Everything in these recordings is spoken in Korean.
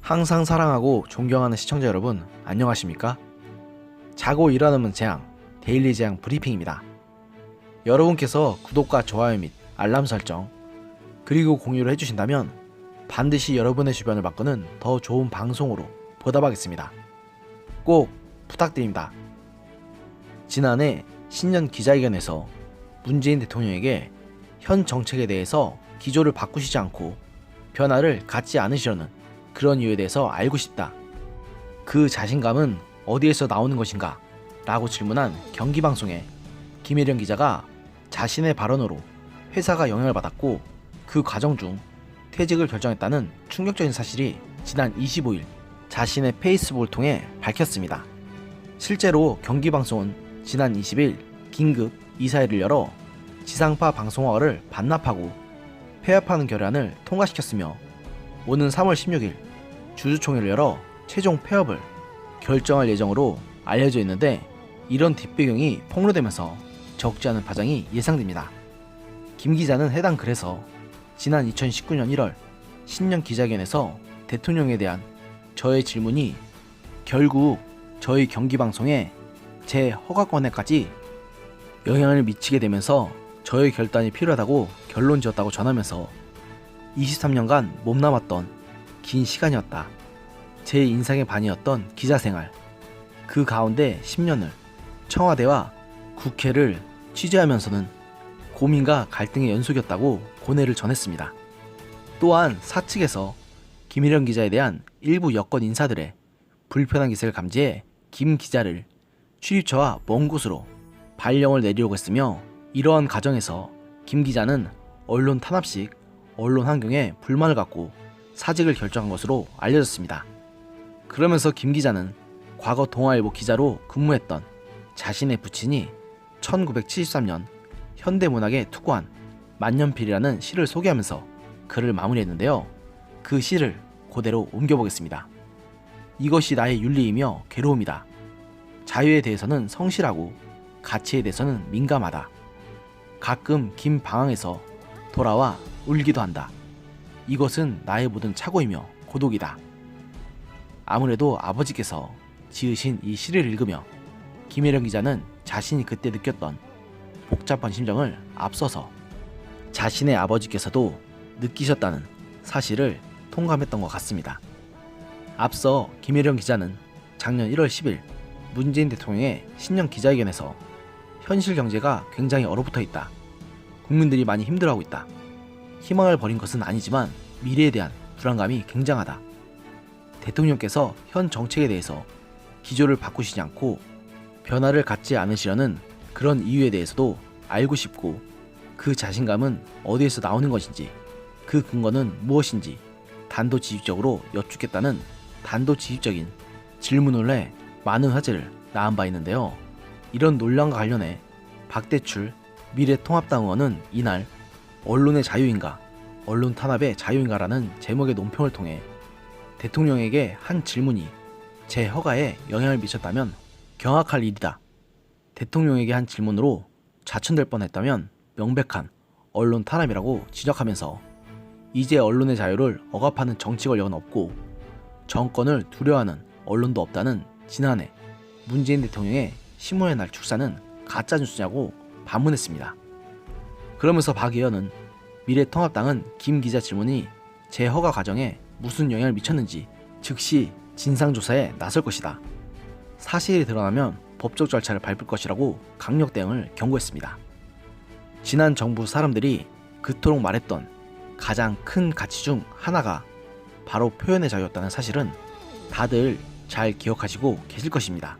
항상 사랑하고 존경하는 시청자 여러분, 안녕하십니까? 자고 일어나면 재앙, 데일리 재앙 브리핑입니다. 여러분께서 구독과 좋아요 및 알람 설정, 그리고 공유를 해주신다면 반드시 여러분의 주변을 바꾸는 더 좋은 방송으로 보답하겠습니다. 꼭 부탁드립니다. 지난해 신년 기자회견에서 문재인 대통령에게 현 정책에 대해서 기조를 바꾸시지 않고 변화를 갖지 않으시려는 그런 이유에 대해서 알고 싶다. 그 자신감은 어디에서 나오는 것인가? 라고 질문한 경기방송에 김혜령 기자가 자신의 발언으로 회사가 영향을 받았고 그 과정 중 퇴직을 결정했다는 충격적인 사실이 지난 25일 자신의 페이스북을 통해 밝혔습니다. 실제로 경기방송은 지난 20일 긴급 이사회를 열어 지상파 방송화를 반납하고 폐업하는 결의안을 통과시켰으며 오는 3월 16일 주주총회를 열어 최종 폐업을 결정할 예정으로 알려져 있는데, 이런 뒷배경이 폭로되면서 적지 않은 파장이 예상됩니다. 김 기자는 해당 글에서 지난 2019년 1월 신년 기자회견에서 대통령에 대한 저의 질문이 결국 저희 경기방송에 제 허가권에까지 영향을 미치게 되면서 저의 결단이 필요하다고 결론 지었다고 전하면서 23년간 몸담았던 긴 시간이었다. 제 인생의 반이었던 기자생활, 그 가운데 10년을 청와대와 국회를 취재하면서는 고민과 갈등의 연속이었다고 고뇌를 전했습니다. 또한 사측에서 김혜령 기자에 대한 일부 여권 인사들의 불편한 기색을 감지해 김 기자를 출입처와 먼 곳으로 발령을 내리려고 했으며, 이러한 과정에서 김 기자는 언론 탄압식 언론 환경에 불만을 갖고 사직을 결정한 것으로 알려졌습니다. 그러면서 김 기자는 과거 동아일보 기자로 근무했던 자신의 부친이 1973년 현대문학에 투고한 만년필이라는 시를 소개하면서 글을 마무리했는데요. 그 시를 그대로 옮겨보겠습니다. 이것이 나의 윤리이며 괴로움이다. 자유에 대해서는 성실하고 가치에 대해서는 민감하다. 가끔 긴 방황에서 돌아와 울기도 한다. 이것은 나의 모든 착오이며 고독이다. 아무래도 아버지께서 지으신 이 시를 읽으며 김혜령 기자는 자신이 그때 느꼈던 복잡한 심정을 앞서서 자신의 아버지께서도 느끼셨다는 사실을 통감했던 것 같습니다. 앞서 김혜령 기자는 작년 1월 10일 문재인 대통령의 신년 기자회견에서 현실 경제가 굉장히 얼어붙어 있다. 국민들이 많이 힘들어하고 있다. 희망을 버린 것은 아니지만 미래에 대한 불안감이 굉장하다. 대통령께서 현 정책에 대해서 기조를 바꾸시지 않고 변화를 갖지 않으시려는 그런 이유에 대해서도 알고 싶고, 그 자신감은 어디에서 나오는 것인지, 그 근거는 무엇인지 단도직입적으로 여쭙겠다는 단도직입적인 질문을 해 많은 화제를 낳은 바 있는데요. 이런 논란과 관련해 박대출 미래통합당 의원은 이날 언론의 자유인가, 언론 탄압의 자유인가라는 제목의 논평을 통해 대통령에게 한 질문이 제 허가에 영향을 미쳤다면 경악할 일이다. 대통령에게 한 질문으로 좌천될 뻔했다면 명백한 언론 탄압이라고 지적하면서 이제 언론의 자유를 억압하는 정치 권력은 없고 정권을 두려워하는 언론도 없다는 지난해 문재인 대통령의 신문의 날 축사는 가짜뉴스냐고 반문했습니다. 그러면서 박 의원은 미래통합당은 김 기자 질문이 제 허가 과정에 무슨 영향을 미쳤는지 즉시 진상조사에 나설 것이다. 사실이 드러나면 법적 절차를 밟을 것이라고 강력 대응을 경고했습니다. 지난 정부 사람들이 그토록 말했던 가장 큰 가치 중 하나가 바로 표현의 자유였다는 사실은 다들 잘 기억하시고 계실 것입니다.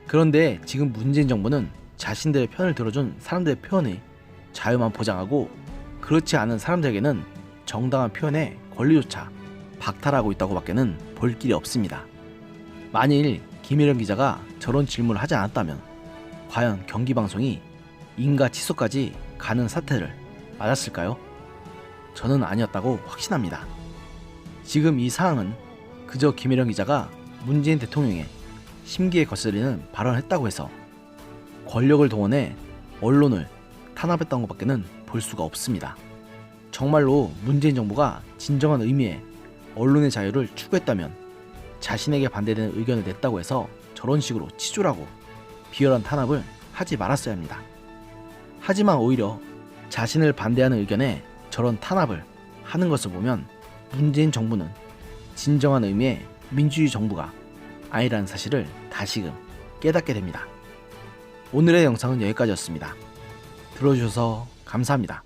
그런데 지금 문재인 정부는 자신들의 편을 들어준 사람들의 표현의 자유만 보장하고 그렇지 않은 사람들에게는 정당한 표현의 권리조차 박탈하고 있다고 밖에는 볼 길이 없습니다. 만일 김혜령 기자가 저런 질문을 하지 않았다면 과연 경기방송이 인가 취소까지 가는 사태를 맞았을까요? 저는 아니었다고 확신합니다. 지금 이 상황은 그저 김혜령 기자가 문재인 대통령의 심기에 거스르는 발언을 했다고 해서 권력을 동원해 언론을 탄압했던 것밖에는 볼 수가 없습니다. 정말로 문재인 정부가 진정한 의미의 언론의 자유를 추구했다면 자신에게 반대되는 의견을 냈다고 해서 저런 식으로 치졸하고 비열한 탄압을 하지 말았어야 합니다. 하지만 오히려 자신을 반대하는 의견에 저런 탄압을 하는 것을 보면 문재인 정부는 진정한 의미의 민주주의 정부가 아니라는 사실을 다시금 깨닫게 됩니다. 오늘의 영상은 여기까지였습니다. 들어주셔서 감사합니다.